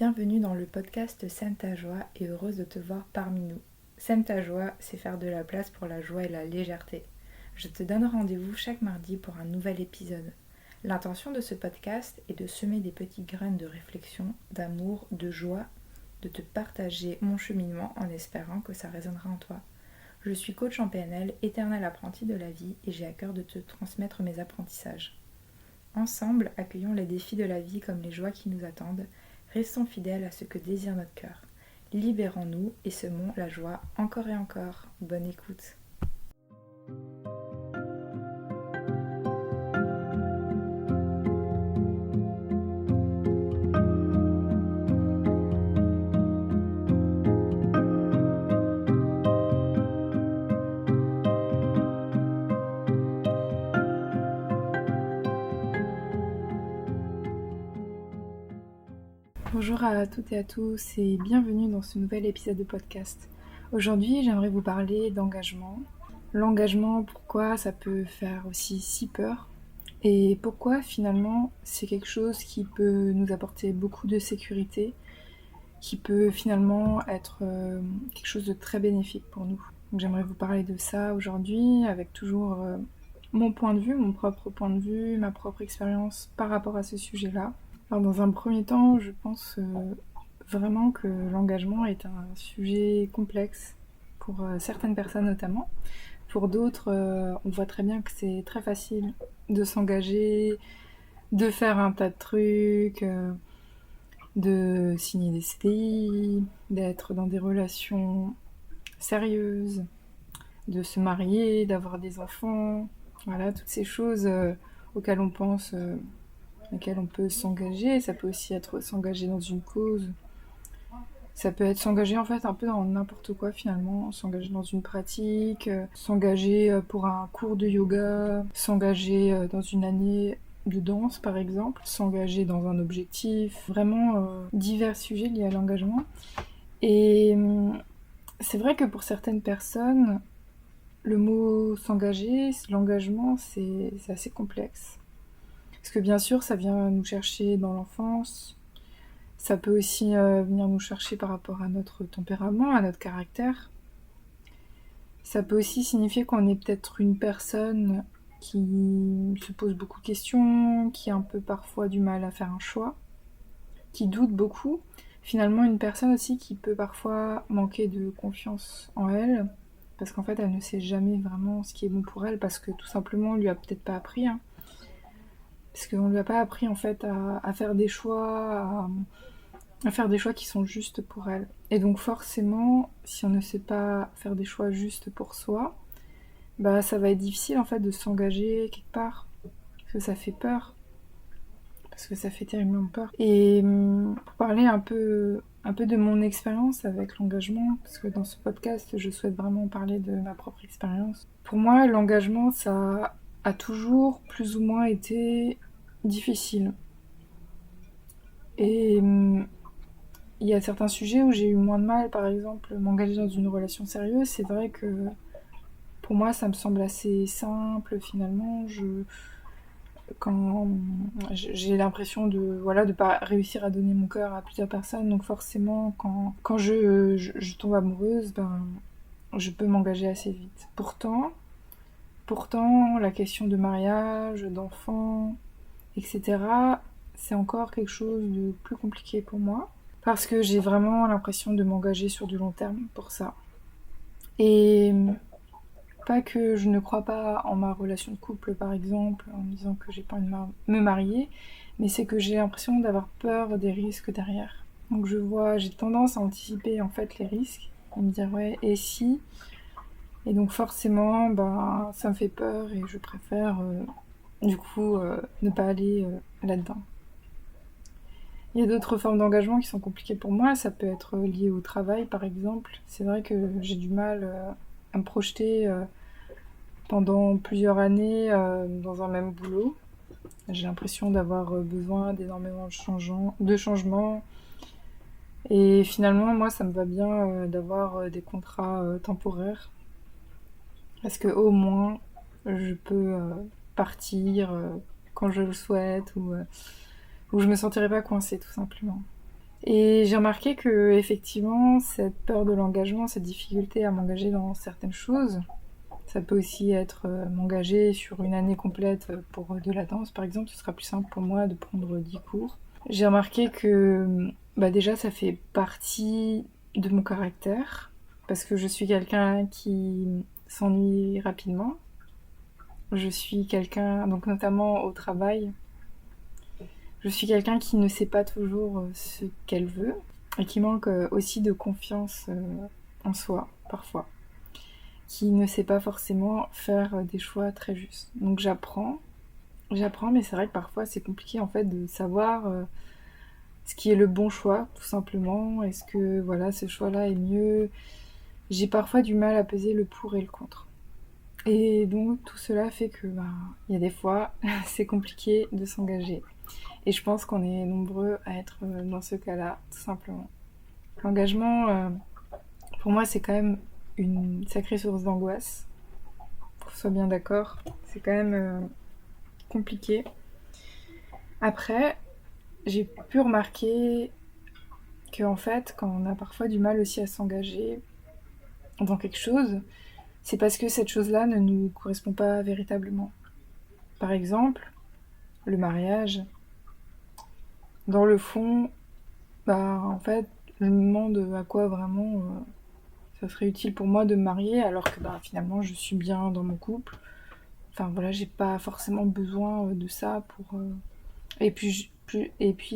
Bienvenue dans le podcast Sème ta joie et heureuse de te voir parmi nous. Sème ta joie, c'est faire de la place pour la joie et la légèreté. Je te donne rendez-vous chaque mardi pour un nouvel épisode. L'intention de ce podcast est de semer des petites graines de réflexion, d'amour, de joie, de te partager mon cheminement en espérant que ça résonnera en toi. Je suis coach en PNL, éternel apprenti de la vie et j'ai à cœur de te transmettre mes apprentissages. Ensemble, accueillons les défis de la vie comme les joies qui nous attendent. Restons fidèles à ce que désire notre cœur. Libérons-nous et semons la joie encore et encore. Bonne écoute. Bonjour à toutes et à tous et bienvenue dans ce nouvel épisode de podcast. Aujourd'hui, j'aimerais vous parler d'engagement. L'engagement, pourquoi ça peut faire aussi si peur et pourquoi finalement c'est quelque chose qui peut nous apporter beaucoup de sécurité, qui peut finalement être quelque chose de très bénéfique pour nous. Donc j'aimerais vous parler de ça aujourd'hui avec toujours mon point de vue, mon propre point de vue, ma propre expérience par rapport à ce sujet-là. Alors dans un premier temps, je pense vraiment que l'engagement est un sujet complexe pour certaines personnes notamment. Pour d'autres, on voit très bien que c'est très facile de s'engager, de faire un tas de trucs, de signer des CDI, d'être dans des relations sérieuses, de se marier, d'avoir des enfants. Voilà, toutes ces choses auxquelles on pense, auxquelles on peut s'engager. Ça peut aussi être s'engager dans une cause. Ça peut être s'engager en fait un peu dans n'importe quoi finalement, s'engager dans une pratique, s'engager pour un cours de yoga, s'engager dans une année de danse par exemple, s'engager dans un objectif, vraiment divers sujets liés à l'engagement. Et c'est vrai que pour certaines personnes, le mot s'engager, l'engagement, c'est assez complexe. Parce que bien sûr, ça vient nous chercher dans l'enfance. Ça peut aussi venir nous chercher par rapport à notre tempérament, à notre caractère. Ça peut aussi signifier qu'on est peut-être une personne qui se pose beaucoup de questions, qui a un peu parfois du mal à faire un choix, qui doute beaucoup. Finalement, une personne aussi qui peut parfois manquer de confiance en elle, parce qu'en fait, elle ne sait jamais vraiment ce qui est bon pour elle, parce que tout simplement, on lui a peut-être pas appris. Parce qu'on lui a pas appris en fait à faire des choix, à faire des choix qui sont justes pour elle. Et donc forcément, si on ne sait pas faire des choix justes pour soi, bah ça va être difficile en fait de s'engager quelque part. Parce que ça fait peur. Parce que ça fait terriblement peur. Et pour parler un peu de mon expérience avec l'engagement, parce que dans ce podcast, je souhaite vraiment parler de ma propre expérience. Pour moi, l'engagement, ça a toujours plus ou moins été difficile. Et il y a certains sujets où j'ai eu moins de mal, par exemple, m'engager dans une relation sérieuse. C'est vrai que pour moi, ça me semble assez simple finalement. Quand j'ai l'impression de pas réussir à donner mon cœur à plusieurs personnes, donc forcément, quand je tombe amoureuse, ben, je peux m'engager assez vite. Pourtant, la question de mariage, d'enfants, etc., c'est encore quelque chose de plus compliqué pour moi. Parce que j'ai vraiment l'impression de m'engager sur du long terme pour ça. Et pas que je ne crois pas en ma relation de couple, par exemple, en me disant que j'ai pas envie de me marier, mais c'est que j'ai l'impression d'avoir peur des risques derrière. Donc j'ai tendance à anticiper en fait les risques, à me dire ouais, et si. Et donc forcément, ben, ça me fait peur et je préfère ne pas aller là-dedans. Il y a d'autres formes d'engagement qui sont compliquées pour moi, ça peut être lié au travail par exemple. C'est vrai que j'ai du mal à me projeter pendant plusieurs années dans un même boulot. J'ai l'impression d'avoir besoin d'énormément de changements. Et finalement, moi, ça me va bien d'avoir des contrats temporaires. Parce que au moins, je peux partir quand je le souhaite ou je me sentirai pas coincée tout simplement. Et j'ai remarqué que effectivement, cette peur de l'engagement, cette difficulté à m'engager dans certaines choses, ça peut aussi être m'engager sur une année complète pour de la danse, par exemple. Ce sera plus simple pour moi de prendre 10 cours. J'ai remarqué que déjà, ça fait partie de mon caractère, parce que je suis quelqu'un qui s'ennuie rapidement. Je suis quelqu'un, donc notamment au travail, je suis quelqu'un qui ne sait pas toujours ce qu'elle veut et qui manque aussi de confiance en soi, parfois. Qui ne sait pas forcément faire des choix très justes. Donc j'apprends, mais c'est vrai que parfois c'est compliqué en fait de savoir ce qui est le bon choix, tout simplement. Est-ce que voilà, ce choix-là est mieux? J'ai parfois du mal à peser le pour et le contre. Et donc tout cela fait que il y a des fois c'est compliqué de s'engager. Et je pense qu'on est nombreux à être dans ce cas-là, tout simplement. L'engagement, pour moi, c'est quand même une sacrée source d'angoisse. Qu'on soit bien d'accord, c'est quand même compliqué. Après, j'ai pu remarquer que en fait, quand on a parfois du mal aussi à s'engager dans quelque chose, c'est parce que cette chose-là ne nous correspond pas véritablement. Par exemple, le mariage. Dans le fond, en fait, je me demande à quoi vraiment ça serait utile pour moi de me marier alors que finalement je suis bien dans mon couple. Enfin voilà, j'ai pas forcément besoin de ça pour. Et puis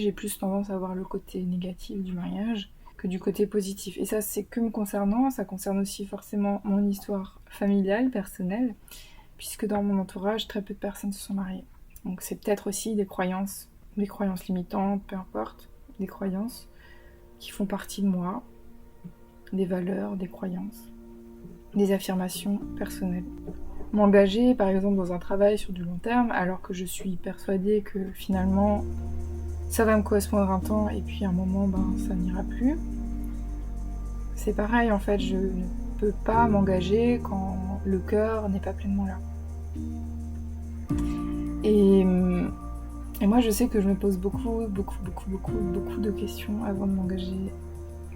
j'ai plus tendance à voir le côté négatif du mariage que du côté positif. Et ça, c'est que me concernant, ça concerne aussi forcément mon histoire familiale, personnelle, puisque dans mon entourage, très peu de personnes se sont mariées. Donc c'est peut-être aussi des croyances limitantes, peu importe, des croyances qui font partie de moi, des valeurs, des croyances, des affirmations personnelles. M'engager par exemple dans un travail sur du long terme alors que je suis persuadée que finalement ça va me correspondre un temps et puis à un moment ça n'ira plus. C'est pareil en fait, je ne peux pas m'engager quand le cœur n'est pas pleinement là. Et, et moi je sais que je me pose beaucoup de questions avant de m'engager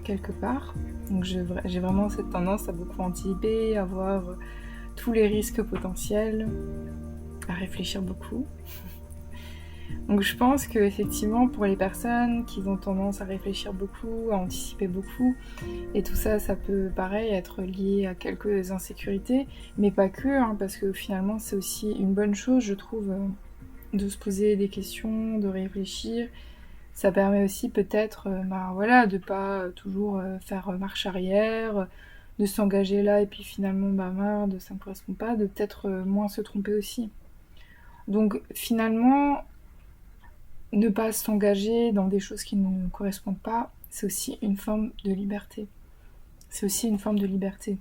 quelque part. Donc j'ai vraiment cette tendance à beaucoup anticiper, à voir tous les risques potentiels, à réfléchir beaucoup. Donc je pense que effectivement pour les personnes qui ont tendance à réfléchir beaucoup, à anticiper beaucoup, et tout ça, ça peut pareil être lié à quelques insécurités, mais pas que, parce que finalement c'est aussi une bonne chose, je trouve, de se poser des questions, de réfléchir. Ça permet aussi peut-être de pas toujours faire marche arrière, de s'engager là et puis finalement merde, ça ne correspond pas, de peut-être moins se tromper aussi. Donc finalement, ne pas s'engager dans des choses qui ne nous correspondent pas, c'est aussi une forme de liberté. C'est aussi une forme de liberté.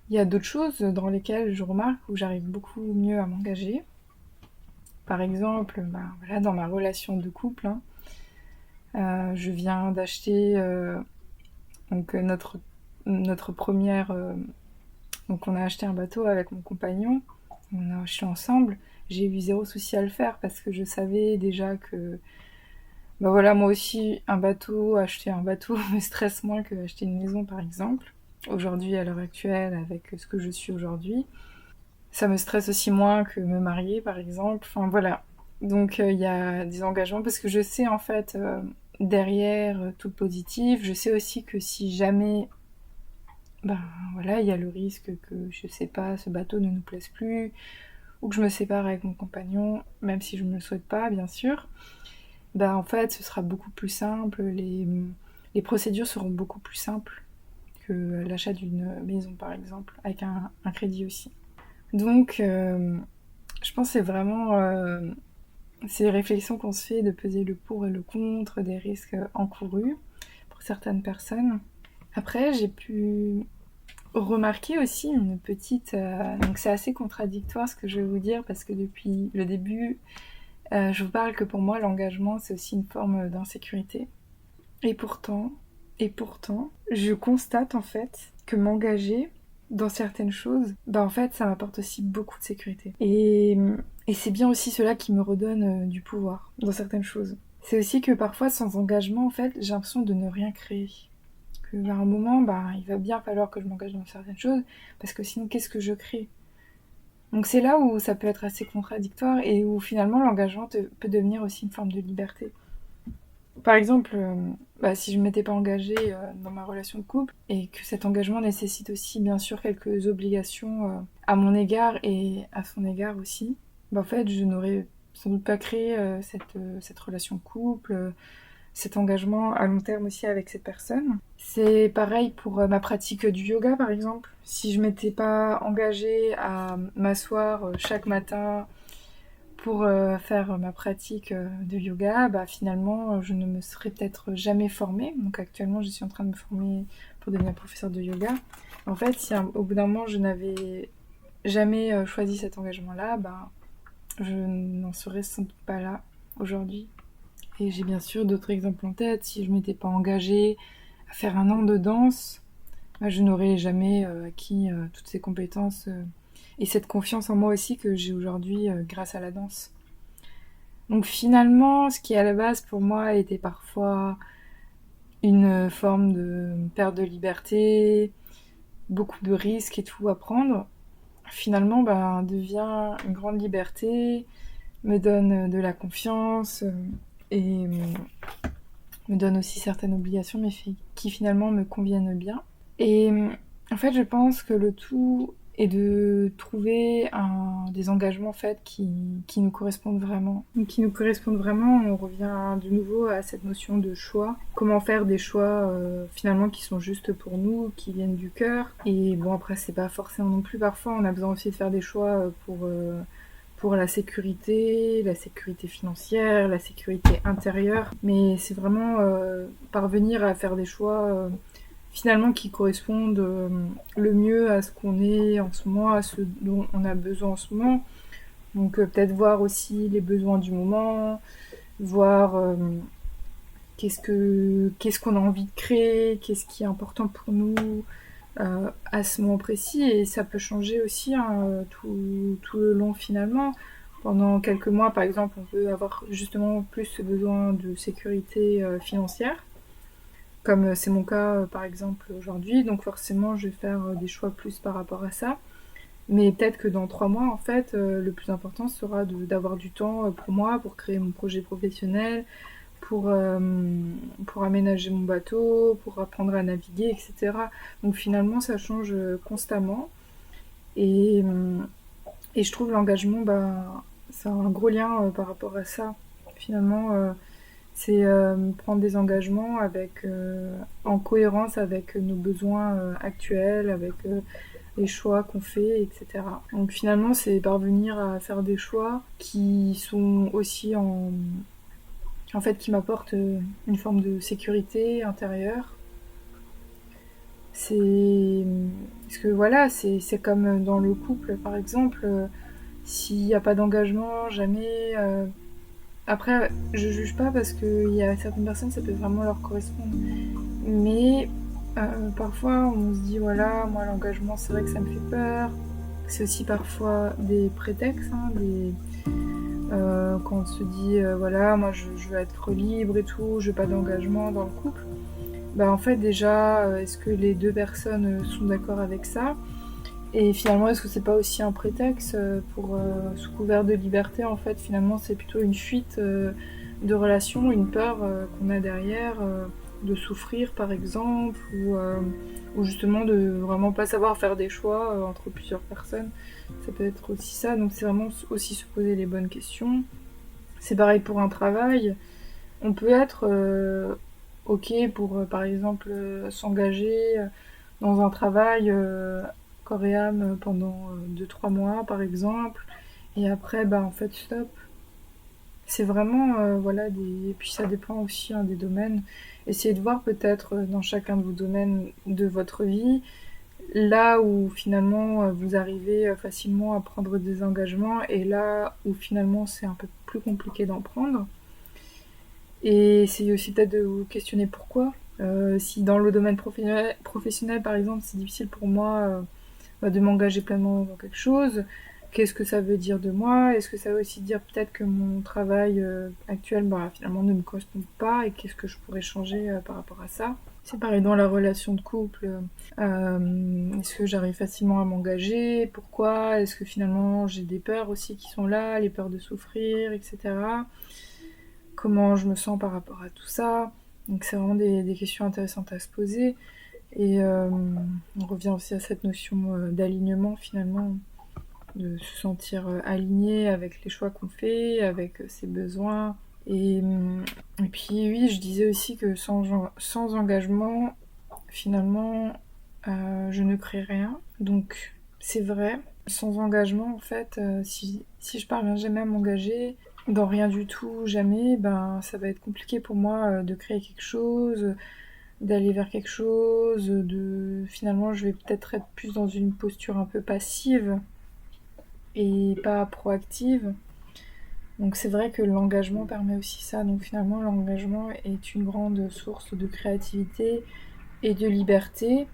Il y a d'autres choses dans lesquelles je remarque où j'arrive beaucoup mieux à m'engager. Par exemple, dans ma relation de couple, je viens d'acheter notre première. Donc on a acheté un bateau avec mon compagnon, on a acheté ensemble. J'ai eu zéro souci à le faire parce que je savais déjà que moi aussi acheter un bateau me stresse moins que acheter une maison par exemple. Aujourd'hui, à l'heure actuelle, avec ce que je suis aujourd'hui, ça me stresse aussi moins que me marier par exemple. Enfin voilà. Donc il y a des engagements parce que je sais en fait derrière tout le positif, je sais aussi que si jamais il y a le risque que je sais pas, ce bateau ne nous plaise plus ou que je me sépare avec mon compagnon, même si je ne me le souhaite pas bien sûr. En fait, ce sera beaucoup plus simple, les procédures seront beaucoup plus simples que l'achat d'une maison par exemple, avec un crédit aussi. Donc, je pense que c'est vraiment ces réflexions qu'on se fait de peser le pour et le contre des risques encourus pour certaines personnes. Après, j'ai pu remarquer aussi une petite... donc c'est assez contradictoire ce que je vais vous dire parce que depuis le début, je vous parle que pour moi, l'engagement, c'est aussi une forme d'insécurité. Et pourtant, je constate en fait que m'engager dans certaines choses, en fait, ça m'apporte aussi beaucoup de sécurité. Et c'est bien aussi cela qui me redonne du pouvoir dans certaines choses. C'est aussi que parfois, sans engagement, en fait, j'ai l'impression de ne rien créer. Qu'à un moment, il va bien falloir que je m'engage dans certaines choses, parce que sinon, qu'est-ce que je crée? Donc c'est là où ça peut être assez contradictoire et où finalement l'engagement peut devenir aussi une forme de liberté. Par exemple, si je ne m'étais pas engagée dans ma relation de couple et que cet engagement nécessite aussi bien sûr quelques obligations à mon égard et à son égard aussi, en fait je n'aurais sans doute pas créé cette relation de couple, cet engagement à long terme aussi avec cette personne. C'est pareil pour ma pratique du yoga par exemple. Si je m'étais pas engagée à m'asseoir chaque matin pour faire ma pratique de yoga, finalement, je ne me serais peut-être jamais formée. Donc actuellement, je suis en train de me former pour devenir professeure de yoga. En fait, si au bout d'un moment, je n'avais jamais choisi cet engagement-là, je n'en serais sans doute pas là aujourd'hui. Et j'ai bien sûr d'autres exemples en tête. Si je m'étais pas engagée à faire un an de danse, je n'aurais jamais acquis toutes ces compétences et cette confiance en moi aussi que j'ai aujourd'hui grâce à la danse. Donc finalement, ce qui à la base pour moi était parfois une forme de perte de liberté, beaucoup de risques et tout à prendre, finalement devient une grande liberté, me donne de la confiance et me donne aussi certaines obligations mais qui finalement me conviennent bien. Et en fait, je pense que le tout est de trouver des engagements en fait, qui nous correspondent vraiment. Donc, qui nous correspondent vraiment, on revient de nouveau à cette notion de choix. Comment faire des choix finalement qui sont justes pour nous, qui viennent du cœur. Et bon, après, c'est pas forcément non plus. Parfois, on a besoin aussi de faire des choix pour la sécurité financière, la sécurité intérieure. Mais c'est vraiment parvenir à faire des choix finalement qui correspondent le mieux à ce qu'on est en ce moment, à ce dont on a besoin en ce moment. Donc peut-être voir aussi les besoins du moment, voir qu'est-ce qu'on a envie de créer, qu'est-ce qui est important pour nous à ce moment précis. Et ça peut changer aussi tout le long finalement. Pendant quelques mois, par exemple, on peut avoir justement plus ce besoin de sécurité financière comme c'est mon cas par exemple aujourd'hui, donc forcément je vais faire des choix plus par rapport à ça. Mais peut-être que dans 3 mois, en fait, le plus important sera d'avoir du temps pour moi, pour créer mon projet professionnel, pour aménager mon bateau, pour apprendre à naviguer, etc. Donc finalement, ça change constamment. Et, et je trouve l'engagement, ça a un gros lien par rapport à ça. Finalement, c'est prendre des engagements en cohérence avec nos besoins actuels, avec les choix qu'on fait, etc. Donc finalement, c'est parvenir à faire des choix qui sont aussi en fait, qui m'apportent une forme de sécurité intérieure. Parce que voilà, c'est comme dans le couple, par exemple, s'il n'y a pas d'engagement, jamais. Après, je juge pas parce qu'il y a certaines personnes, ça peut vraiment leur correspondre. Mais parfois, on se dit, voilà, moi, l'engagement, c'est vrai que ça me fait peur. C'est aussi parfois des prétextes, quand on se dit, voilà, moi, je veux être libre et tout, je veux pas d'engagement dans le couple. En fait, déjà, est-ce que les deux personnes sont d'accord avec ça? Et finalement, est-ce que c'est pas aussi un prétexte pour, sous couvert de liberté, en fait, finalement, c'est plutôt une fuite de relation, une peur qu'on a derrière, de souffrir, par exemple, ou justement de vraiment pas savoir faire des choix entre plusieurs personnes. Ça peut être aussi ça, donc c'est vraiment aussi se poser les bonnes questions. C'est pareil pour un travail. On peut être ok pour, par exemple, s'engager dans un travail corps et âme pendant 2-3 mois par exemple et après en fait stop, c'est vraiment voilà et puis ça dépend aussi des domaines. Essayez de voir peut-être dans chacun de vos domaines de votre vie là où finalement vous arrivez facilement à prendre des engagements et là où finalement c'est un peu plus compliqué d'en prendre, et essayez aussi peut-être de vous questionner pourquoi. Si dans le domaine professionnel par exemple c'est difficile pour moi de m'engager pleinement dans quelque chose, qu'est-ce que ça veut dire de moi? Est-ce que ça veut aussi dire peut-être que mon travail actuel finalement ne me correspond pas et qu'est-ce que je pourrais changer par rapport à ça? C'est pareil dans la relation de couple. Est-ce que j'arrive facilement à m'engager? Pourquoi? Est-ce que finalement j'ai des peurs aussi qui sont là, les peurs de souffrir, etc. Comment je me sens par rapport à tout ça? Donc c'est vraiment des questions intéressantes à se poser. Et on revient aussi à cette notion d'alignement finalement, de se sentir aligné avec les choix qu'on fait, avec ses besoins. Et puis oui, je disais aussi que sans engagement, finalement, je ne crée rien. Donc c'est vrai, sans engagement, en fait, si je parviens jamais à m'engager, dans rien du tout, jamais, ça va être compliqué pour moi de créer quelque chose, d'aller vers quelque chose, finalement je vais peut-être être plus dans une posture un peu passive et pas proactive. Donc c'est vrai que l'engagement permet aussi ça. Donc finalement l'engagement est une grande source de créativité et de liberté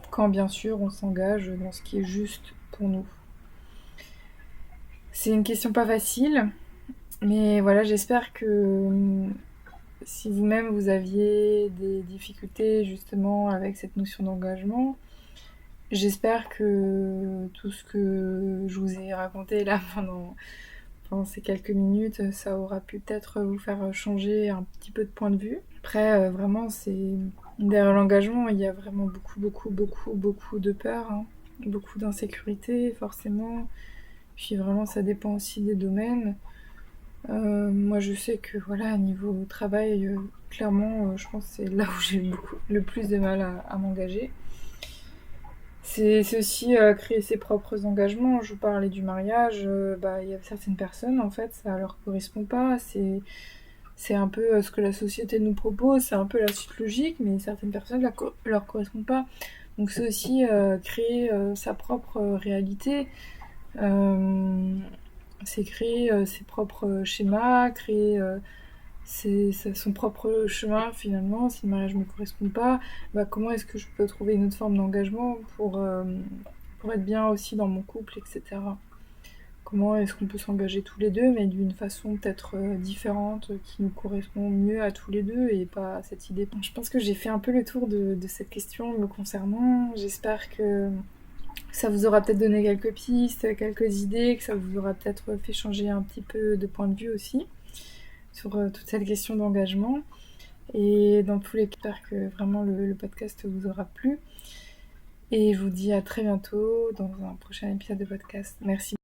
quand bien sûr on s'engage dans ce qui est juste pour nous. C'est une question pas facile, mais voilà, j'espère que si vous-même vous aviez des difficultés justement avec cette notion d'engagement, j'espère que tout ce que je vous ai raconté là pendant ces quelques minutes, ça aura pu peut-être vous faire changer un petit peu de point de vue. Après, vraiment, derrière l'engagement, il y a vraiment beaucoup, beaucoup, beaucoup, beaucoup de peur, hein. Beaucoup d'insécurité, forcément. Puis vraiment, ça dépend aussi des domaines. Moi, je sais que voilà, niveau travail, clairement, je pense que c'est là où j'ai le plus de mal à m'engager. C'est aussi créer ses propres engagements. Je vous parlais du mariage, il y a certaines personnes, en fait, ça leur correspond pas. C'est un peu ce que la société nous propose, c'est un peu la suite logique, mais certaines personnes leur correspondent pas. Donc c'est aussi créer sa propre réalité. Euh, c'est créer ses propres schémas, créer c'est son propre chemin finalement. Si le mariage ne me correspond pas, comment est-ce que je peux trouver une autre forme d'engagement pour être bien aussi dans mon couple, etc. Comment est-ce qu'on peut s'engager tous les deux, mais d'une façon peut-être différente, qui nous correspond mieux à tous les deux et pas à cette idée. Je pense que j'ai fait un peu le tour de cette question me concernant. J'espère que ça vous aura peut-être donné quelques pistes, quelques idées, que ça vous aura peut-être fait changer un petit peu de point de vue aussi sur toute cette question d'engagement. Et dans tous les cas, j'espère que vraiment le podcast vous aura plu. Et je vous dis à très bientôt dans un prochain épisode de podcast. Merci.